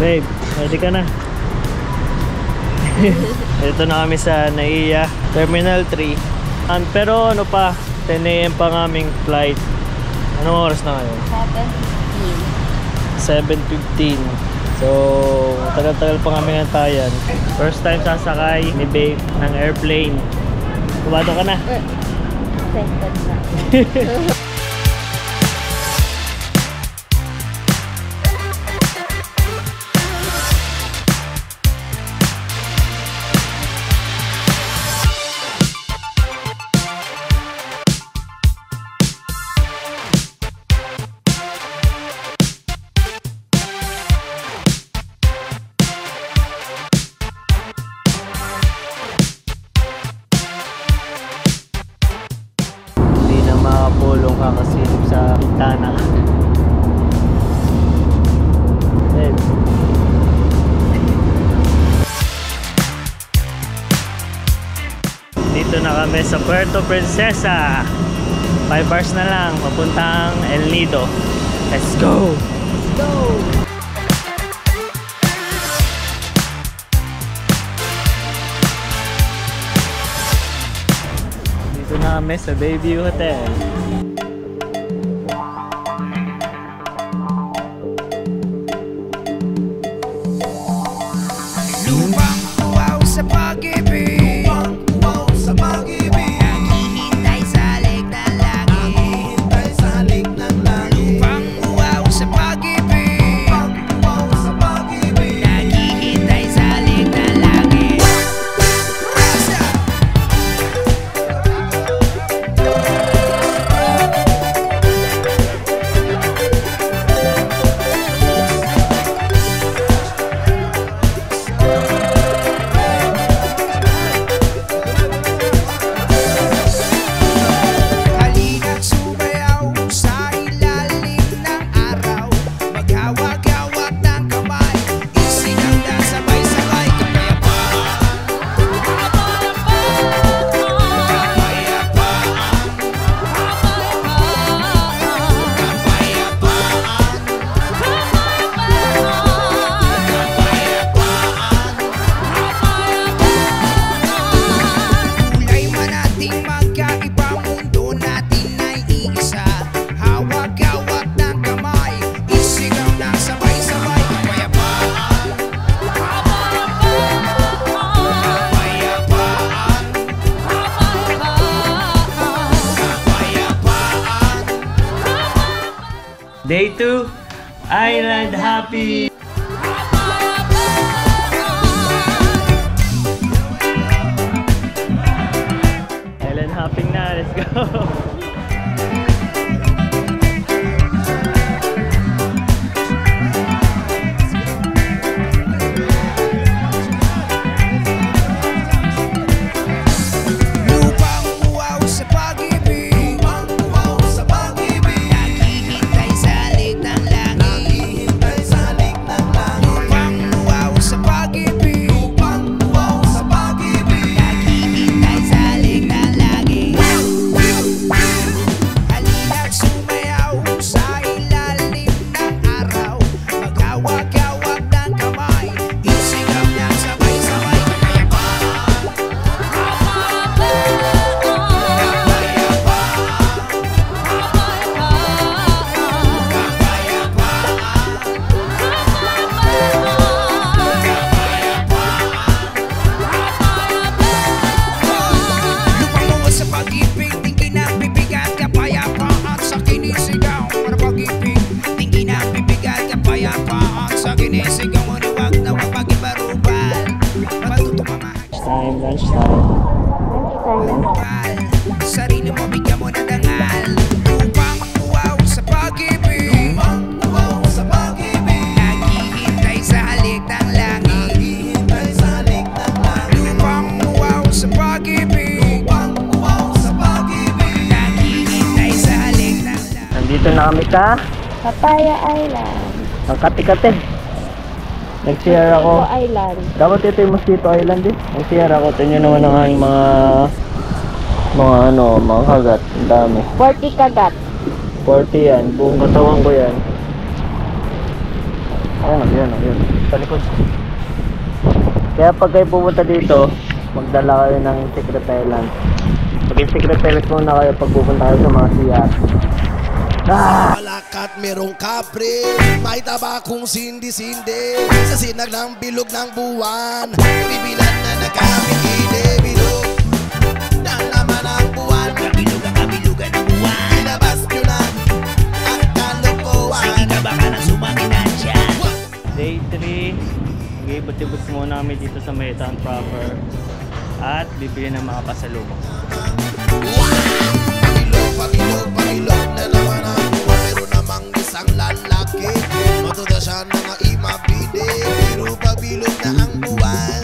Babe, ready ka na? Ito na kami sa NAIA Terminal 3. Pero ano pa, 10 AM pa ng aming flight. Anong oras na ngayon? 7:15. So, tagal-tagal pa kami nantayan. First time sasakay ni Babe ng airplane. Kumado ka na? Second na. Makapulong ka kasi sa bintana. Dito na kami sa Puerto Princesa. 5 hours na lang papuntang El Nido. Let's go! Let's go! Dito na kami sa Bayview Hotel. Lupang uwaw sa pag-ibig, uwaw sa pag-ibig, naghihintay sa halik ng langit, naghihintay sa halik ng langit. Lupang uwaw sa pag-ibig, uwaw sa pag-ibig, naghihintay sa halik ng langit. Day 2, Island Happy! Island Hopping na, let's go! Sarili mo, bigyan mo na dangal. Upang uwaw sa pag-ibig, uwaw sa pag-ibig, naghihintay sa halik ng langit, naghihintay sa halik ng langit. Upang uwaw sa pag-ibig, uwaw sa pag-ibig, naghihintay sa halik ng langit. Nandito na kami sa Papaya Island. ang Kati-Kati. Nag-share ako. Mosquito Island. Dapat ito yung Mosquito Island eh. Nag-share ako. Ito nyo naman ang aking mga kagat. Ang dami. 40 kagat. 40 yan, buong katawan ko yan. Ayun. Sa likod. Kaya pag kayo pumunta dito, magdala kayo ng Secret Island. Maging Secret Island muna kayo pag pupunta kayo sa mga CR. Malakat merong kapre, may tabakong sindi-sindi, sa sinag ng bilog ng buwan, bibilan na nagkamikili, bilog na naman ang buwan. Kabilugan ng buwan, pinabas nyo na ang kalokohan. Sige ka baka na sumakinan siya. Day 3, mag-ibot-ibot muna kami dito sa Maytown proper at bibili ng mga pasalubong. Pagilog na naman ang buwan, meron namang isang lalaki, matuda siya na nga imabide, pero pabilog na ang buwan.